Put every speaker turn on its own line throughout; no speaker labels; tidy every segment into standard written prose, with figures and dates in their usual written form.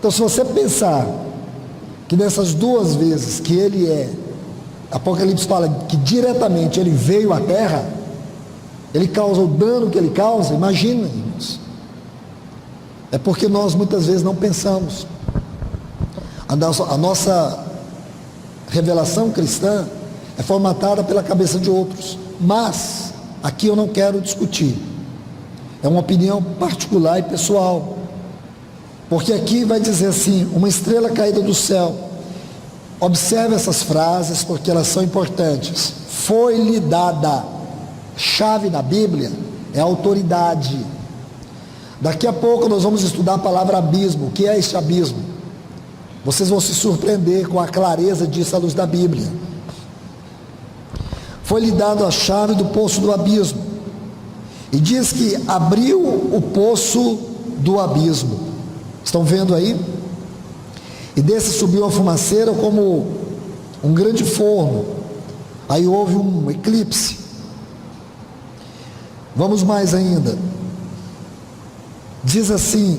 Então, se você pensar que nessas duas vezes que ele Apocalipse fala que diretamente ele veio à terra, ele causa o dano que ele causa, imagina, irmãos. É porque nós muitas vezes não pensamos. A nossa revelação cristã é formatada pela cabeça de outros, mas aqui eu não quero discutir, é uma opinião particular e pessoal, porque aqui vai dizer assim: uma estrela caída do céu. Observe essas frases porque elas são importantes. Foi-lhe dada. Chave na Bíblia é autoridade. Daqui a pouco nós vamos estudar a palavra abismo. O que é este abismo? Vocês vão se surpreender com a clareza disso à luz da Bíblia. Foi-lhe dado a chave do poço do abismo, e diz que abriu o poço do abismo. Estão vendo aí? E desse subiu a fumaceira como um grande forno. Aí houve um eclipse. Vamos mais ainda. Diz assim: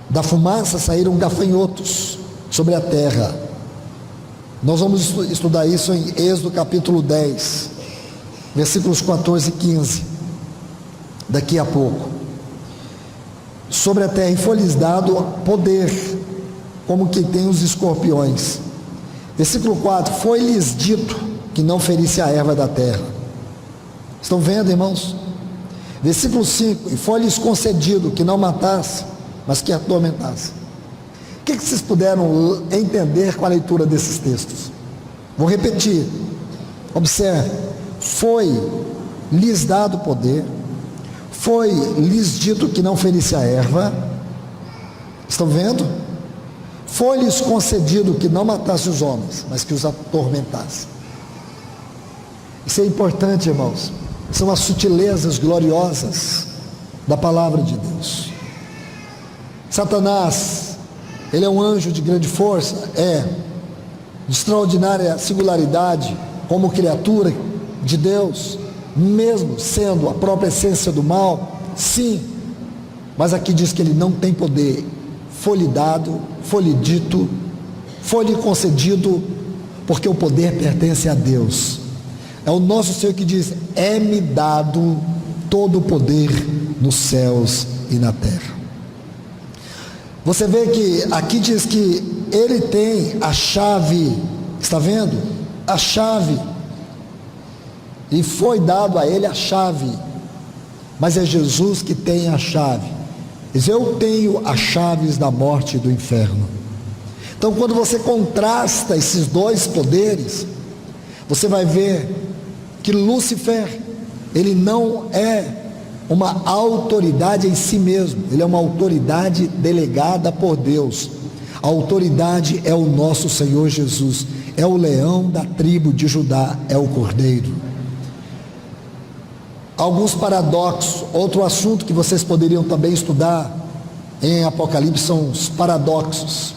da fumaça saíram gafanhotos sobre a terra. Nós vamos estudar isso em Êxodo capítulo 10, versículos 14 e 15, daqui a pouco. Sobre a terra, e foi-lhes dado poder, como que tem os escorpiões. Versículo 4: foi-lhes dito que não ferisse a erva da terra. Estão vendo, irmãos? Versículo 5: e foi-lhes concedido que não matasse, mas que atormentasse. O que vocês puderam entender com a leitura desses textos? Vou repetir. Observe: foi-lhes dado poder, foi-lhes dito que não ferisse a erva. Estão vendo? Foi-lhes concedido que não matasse os homens, mas que os atormentasse. Isso é importante, irmãos. São as sutilezas gloriosas da palavra de Deus. Satanás, ele é um anjo de grande força, de extraordinária singularidade, como criatura de Deus, mesmo sendo a própria essência do mal, sim, mas aqui diz que ele não tem poder. Foi-lhe dado, foi-lhe dito, foi-lhe concedido, porque o poder pertence a Deus. É o nosso Senhor que diz: é-me dado todo o poder nos céus e na terra. Você vê que aqui diz que ele tem a chave, está vendo? A chave, e foi dado a ele a chave, mas é Jesus que tem a chave. Diz: eu tenho as chaves da morte e do inferno. Então, quando você contrasta esses dois poderes, você vai ver que Lúcifer, ele não é uma autoridade em si mesmo, ele é uma autoridade delegada por Deus. A autoridade é o nosso Senhor Jesus, é o leão da tribo de Judá, é o cordeiro. Alguns paradoxos. Outro assunto que vocês poderiam também estudar em Apocalipse são os paradoxos.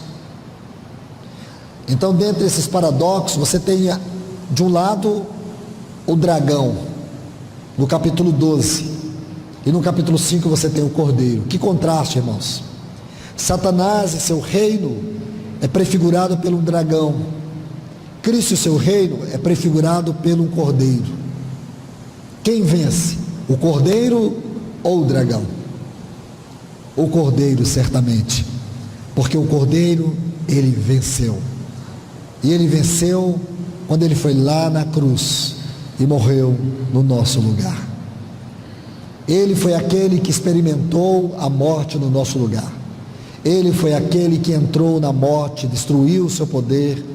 Então, dentre esses paradoxos, você tem de um lado o dragão, no capítulo 12, e no capítulo 5 você tem o cordeiro. Que contraste, irmãos! Satanás e seu reino é prefigurado pelo dragão, Cristo e seu reino é prefigurado pelo cordeiro. Quem vence? O cordeiro ou o dragão? O cordeiro, certamente, porque o cordeiro, ele venceu, e ele venceu quando ele foi lá na cruz e morreu no nosso lugar. Ele foi aquele que experimentou a morte no nosso lugar. Ele foi aquele que entrou na morte, destruiu o seu poder,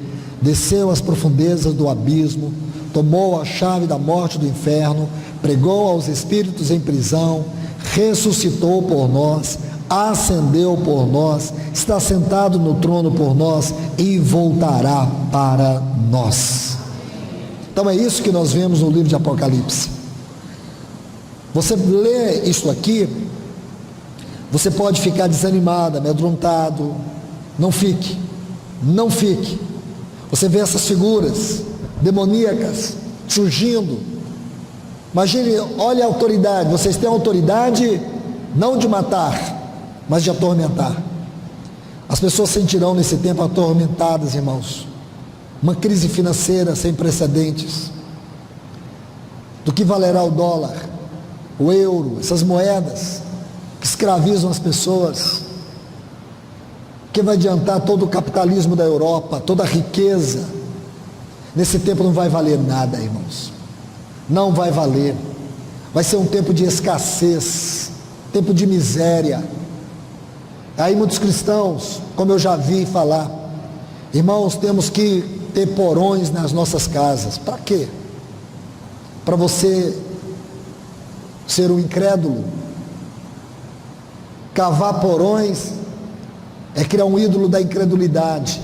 desceu às profundezas do abismo, tomou a chave da morte e do inferno, pregou aos espíritos em prisão, ressuscitou por nós, ascendeu por nós, está sentado no trono por nós e voltará para nós. Então é isso que nós vemos no livro de Apocalipse. Você lê isso aqui, você pode ficar desanimado, amedrontado. Não fique, não fique. Você vê essas figuras demoníacas surgindo. Imagine, olha a autoridade. Vocês têm autoridade não de matar, mas de atormentar. As pessoas sentirão nesse tempo atormentadas, irmãos, uma crise financeira sem precedentes. Do que valerá o dólar, o euro, essas moedas que escravizam as pessoas? Que vai adiantar todo o capitalismo da Europa, toda a riqueza? Nesse tempo não vai valer nada, irmãos. Não vai valer. Vai ser um tempo de escassez, tempo de miséria. Aí muitos cristãos, como eu já vi falar, irmãos, temos que ter porões nas nossas casas. Para quê? Para você ser um incrédulo? Cavar porões é criar um ídolo da incredulidade.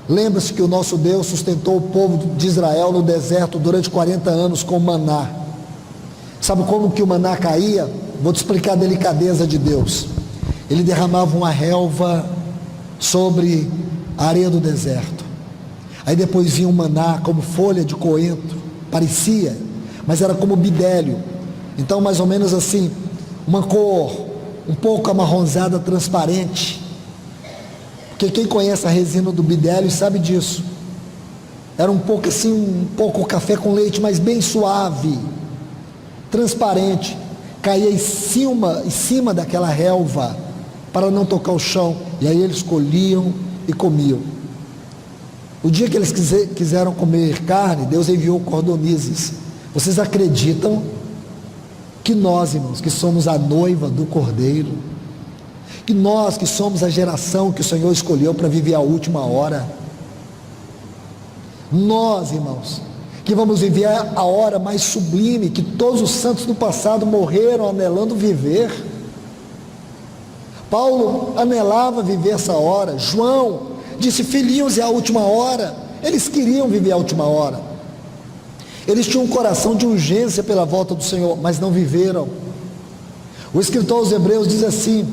Lembre-se que o nosso Deus sustentou o povo de Israel no deserto durante 40 anos com maná. Sabe como que o maná caía? Vou te explicar a delicadeza de Deus. Ele derramava uma relva sobre a areia do deserto. Aí depois vinha um maná como folha de coentro, parecia, mas era como bidélio. Então mais ou menos assim, uma cor um pouco amarronzada, transparente. Porque quem conhece a resina do bidélio sabe disso. Era um pouco assim, um pouco café com leite, mas bem suave, transparente. Caía em cima daquela relva, para não tocar o chão. E aí eles colhiam e comiam. O dia que eles quiseram comer carne, Deus enviou cordonizes. Vocês acreditam que nós, irmãos, que somos a noiva do Cordeiro, que nós que somos a geração que o Senhor escolheu para viver a última hora, nós, irmãos, que vamos viver a hora mais sublime, que todos os santos do passado morreram anelando viver. Paulo anelava viver essa hora. João disse: filhinhos, é a última hora. Eles queriam viver a última hora. Eles tinham um coração de urgência pela volta do Senhor, mas não viveram. O escritor aos Hebreus diz assim,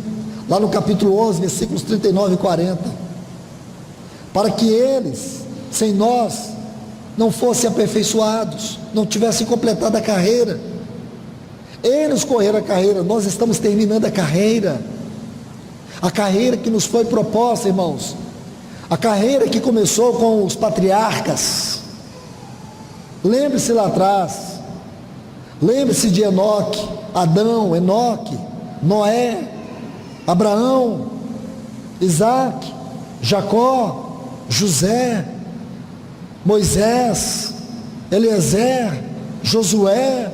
lá no capítulo 11, versículos 39 e 40: para que eles, sem nós, não fossem aperfeiçoados, não tivessem completado a carreira. Eles correram a carreira, nós estamos terminando a carreira que nos foi proposta, irmãos, a carreira que começou com os patriarcas. Lembre-se lá atrás, lembre-se de Enoque, Adão, Enoque, Noé, Abraão, Isaac, Jacó, José, Moisés, Eliezer, Josué.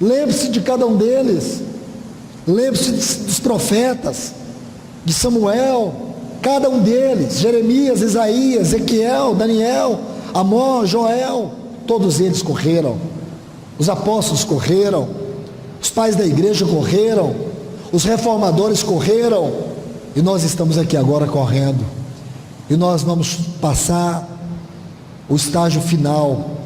Lembre-se de cada um deles. Lembre-se dos profetas, de Samuel, cada um deles, Jeremias, Isaías, Ezequiel, Daniel, Amós, Joel. Todos eles correram. Os apóstolos correram, os pais da igreja correram, os reformadores correram, e nós estamos aqui agora correndo, e nós vamos passar o estágio final.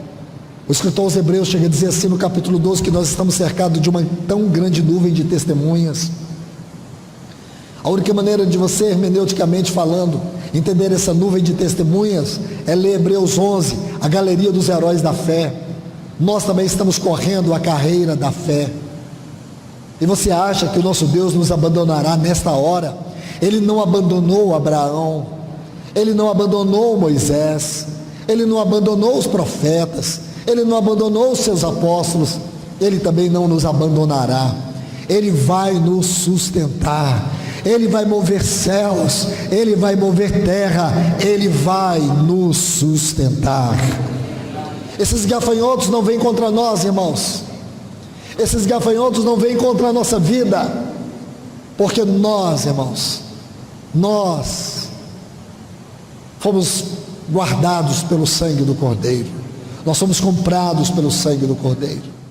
O escritor aos Hebreus chega a dizer assim no capítulo 12, que nós estamos cercados de uma tão grande nuvem de testemunhas. A única maneira de você, hermeneuticamente falando, entender essa nuvem de testemunhas é ler Hebreus 11, a galeria dos heróis da fé. Nós também estamos correndo a carreira da fé. E você acha que o nosso Deus nos abandonará nesta hora? Ele não abandonou Abraão, Ele não abandonou Moisés, Ele não abandonou os profetas, Ele não abandonou os seus apóstolos. Ele também não nos abandonará. Ele vai nos sustentar, Ele vai mover céus, Ele vai mover terra, Ele vai nos sustentar. Esses gafanhotos não vêm contra nós, irmãos. Esses gafanhotos não vêm contra a nossa vida, porque nós, irmãos, nós fomos guardados pelo sangue do Cordeiro. Nós somos comprados pelo sangue do Cordeiro.